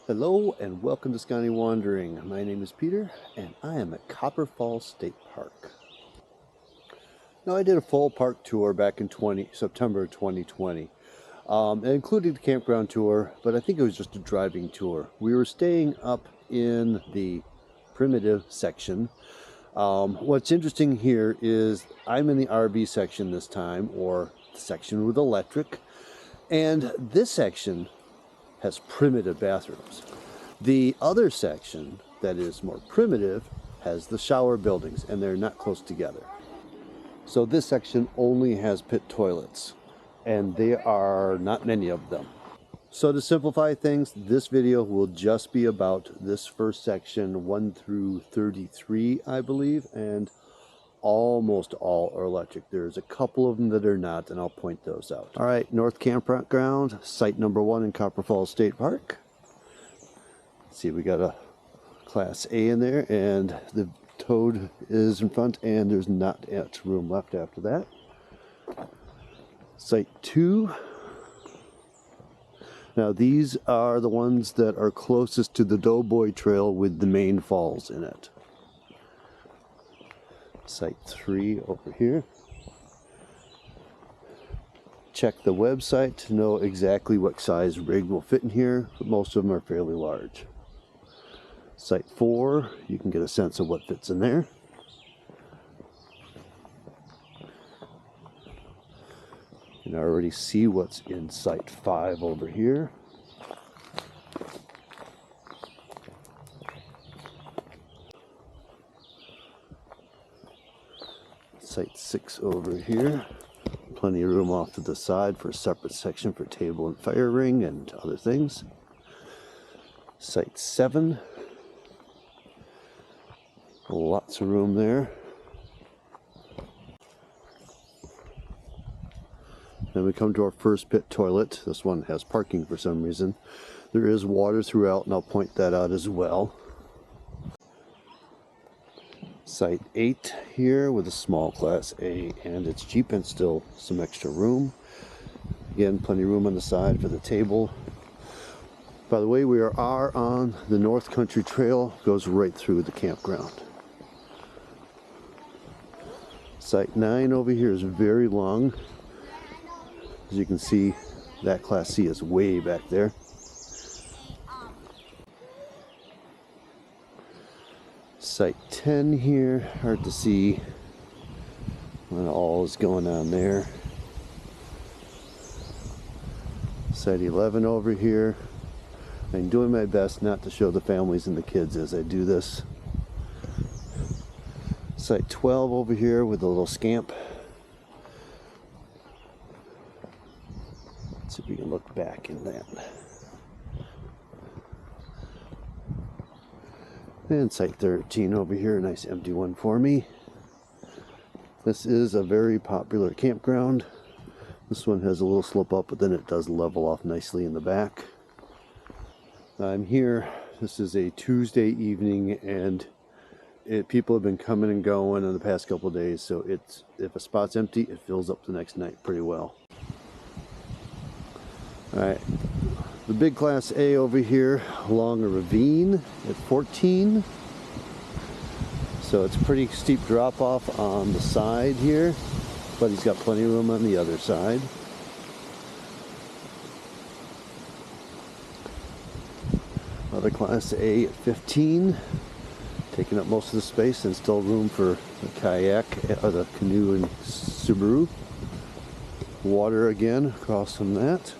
Hello and welcome to Scotty Wandering. My name is Peter and I am at Copper Falls State Park. Now I did a full park tour back in September 2020. It included the campground tour, but I think it was just a driving tour. We were staying up in the primitive section. What's interesting here is I'm in the RV section this time, or the section with electric, and this section has primitive bathrooms. The other section that is more primitive has the shower buildings, and they're not close together. So this section only has pit toilets, and there are not many of them. So to simplify things, this video will just be about this first section, 1 through 33, I believe, and almost all are electric. There's a couple of them that are not, and I'll point those out. All right, North Campground, site number 1 in Copper Falls State Park. Let's see, we got a Class A in there, and the toad is in front, and there's not much room left after that. Site 2. Now these are the ones that are closest to the Doughboy Trail with the main falls in it. Site 3 over here. Check the website to know exactly what size rig will fit in here, but most of them are fairly large. Site 4, you can get a sense of what fits in there. You can already see what's in Site 5 over here. Site 6 over here. Plenty of room off to the side for a separate section for table and fire ring and other things. Site 7. Lots of room there. Then we come to our first pit toilet. This one has parking for some reason. There is water throughout, and I'll point that out as well. Site 8 here with a small Class A, and it's cheap and still some extra room. Again, plenty of room on the side for the table. By the way, we are on the North Country Trail, goes right through the campground. Site 9 over here is very long. As you can see, that Class C is way back there. Site 10 here, hard to see what all is going on there. Site 11 over here. I'm doing my best not to show the families and the kids as I do this. Site 12 over here with a little scamp. Let's see if we can look back in that. And Site 13 over here, a nice empty one for me. This is a very popular campground. This one has a little slope up, but then it does level off nicely in the back. I'm here. This is a Tuesday evening, and people have been coming and going in the past couple of days, so if a spot's empty, it fills up the next night pretty well. Alright, the big Class A over here along a ravine at 14. So it's a pretty steep drop off on the side here, but he's got plenty of room on the other side. Another Class A at 15, taking up most of the space, and still room for the kayak, or the canoe and Subaru. Water again across from that.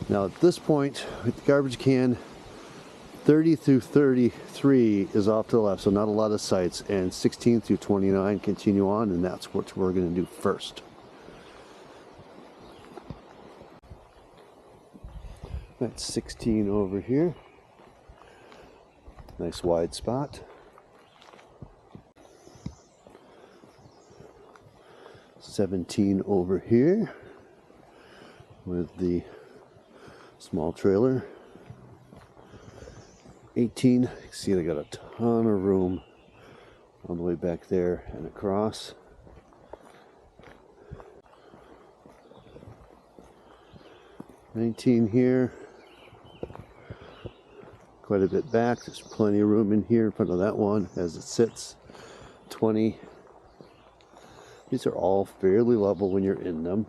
Now at this point, with the garbage can, 30 through 33 is off to the left, so not a lot of sites, and 16 through 29 continue on, and that's what we're going to do first. That's 16 over here. Nice wide spot. 17 over here with the small trailer. 18, you can see they got a ton of room all the way back there and across. 19 here. quite a bit back. There's plenty of room in here in front of that one as it sits. 20. These are all fairly level when you're in them.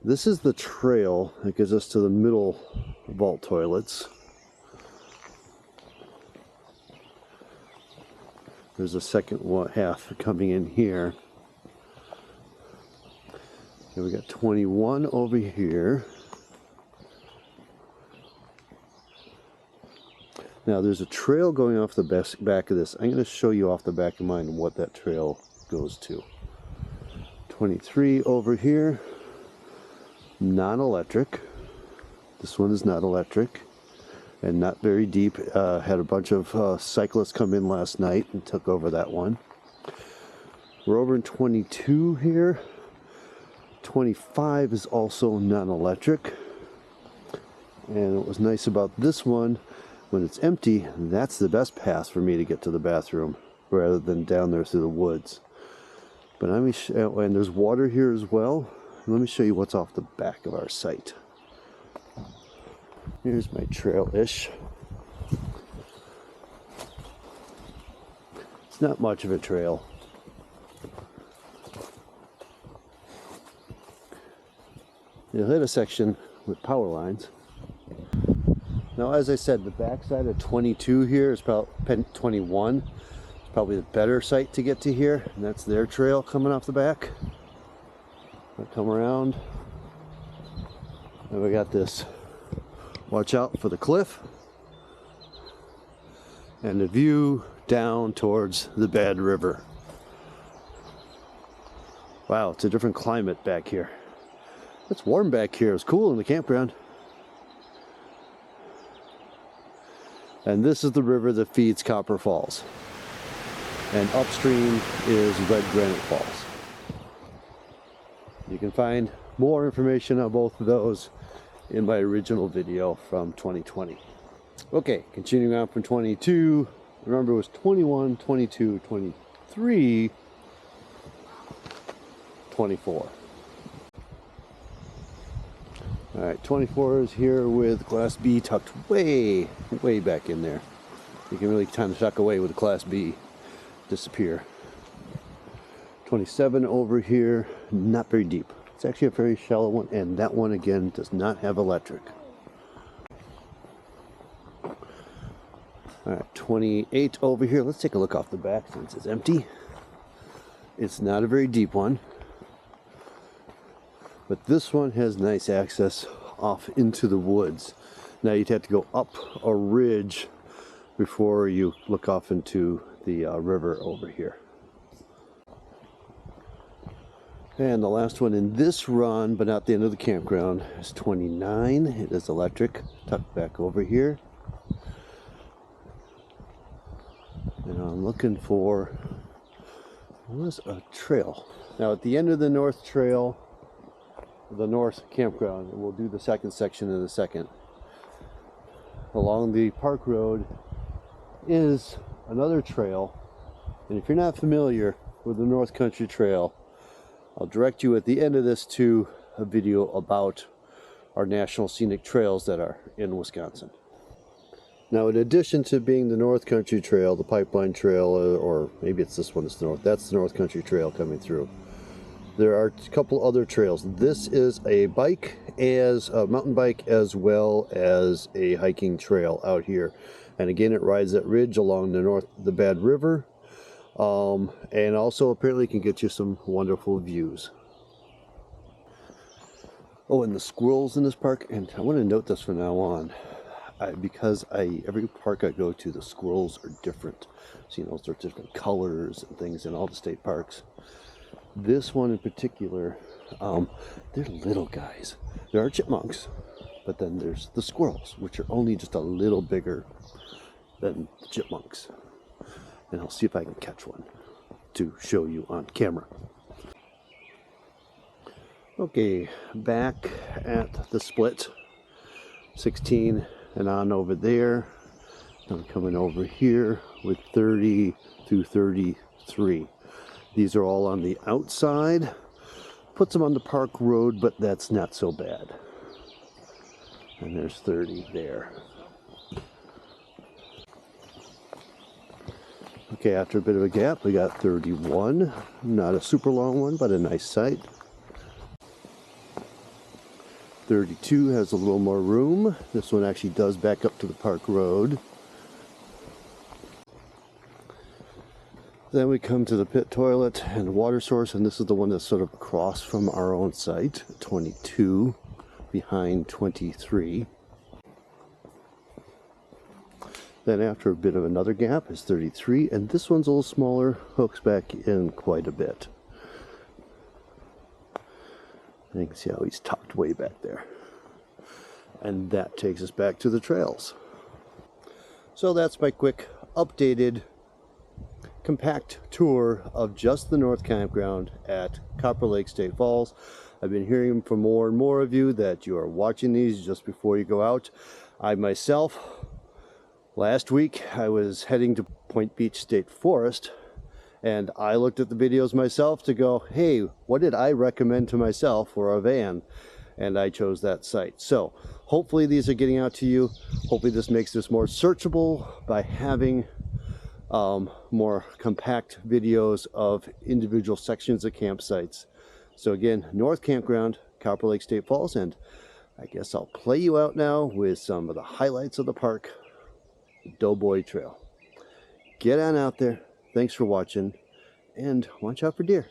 This is the trail that gives us to the middle vault toilets. There's a second half coming in here. And we got 21 over here. Now there's a trail going off the back of this. I'm going to show you off the back of mine what that trail goes to. 23 over here. Non-electric. This one is not electric and not very deep. Had a bunch of cyclists come in last night and took over that one. We're over in 22 here. 25 is also non-electric. And what was nice about this one, when it's empty, that's the best path for me to get to the bathroom rather than down there through the woods. But let me and there's water here as well. Let me show you what's off the back of our site. Here's my trail-ish. It's not much of a trail. You'll hit a section with power lines. Now, as I said, the backside of 22 here is about 21. It's probably the better site to get to here, and that's their trail coming off the back. I'll come around, and we got this. Watch out for the cliff and the view down towards the Bad River. Wow, it's a different climate back here. It's warm back here. It's cool in the campground. And this is the river that feeds Copper Falls. And upstream is Red Granite Falls. You can find more information on both of those in my original video from 2020. Okay, continuing on from 22. Remember, it was 21, 22, 23, 24. All right, 24 is here with Class B tucked way back in there. You can really kind of tuck away with a Class B, disappear. 27 over here, not very deep. It's actually a very shallow one, and that one again does not have electric. All right, 28 over here. Let's take a look off the back since it's empty. It's not a very deep one, but this one has nice access off into the woods. Now you'd have to go up a ridge before you look off into the river over here. And the last one in this run, but not the end of the campground, is 29. It is electric, tucked back over here. And I'm looking for, what's a trail? Now at the end of the north trail, the north campground, we'll do the second section in a second. Along the park road is another trail. And if you're not familiar with the North Country Trail, I'll direct you at the end of this to a video about our national scenic trails that are in Wisconsin. Now, in addition to being the North Country Trail, the Pipeline Trail, or maybe it's this one, it's the North, that's the North Country Trail coming through. There are a couple other trails. This is a mountain bike as well as a hiking trail out here. And again, it rides that ridge along the Bad River. And also apparently can get you some wonderful views. Oh, and the squirrels in this park, and I want to note this from now on, because every park I go to, the squirrels are different. So, there's different colors and things in all the state parks. This one in particular, they're little guys. There are chipmunks, but then there's the squirrels, which are only just a little bigger than the chipmunks. And I'll see if I can catch one to show you on camera. Okay, back at the split, 16 and on over there. I'm coming over here with 30 through 33. These are all on the outside. Puts them on the park road, but that's not so bad. And there's 30 there. Okay, after a bit of a gap, we got 31. Not a super long one, but a nice site. 32 has a little more room. This one actually does back up to the park road. Then we come to the pit toilet and water source, and this is the one that's sort of across from our own site, 22, behind 23. Then after a bit of another gap is 33, and this one's a little smaller, hooks back in quite a bit. And you can see how he's tucked way back there. And that takes us back to the trails. So that's my quick, updated, compact tour of just the North Campground at Copper Lake State Falls. I've been hearing from more and more of you that you are watching these just before you go out. I myself, last week I was heading to Point Beach State Forest, and I looked at the videos myself to go, hey, what did I recommend to myself for a van? And I chose that site. So hopefully these are getting out to you. Hopefully this makes this more searchable by having more compact videos of individual sections of campsites. So again, North Campground, Copper Lake State Falls, and I guess I'll play you out now with some of the highlights of the park, the Doughboy Trail. Get on out there. Thanks for watching, and watch out for deer.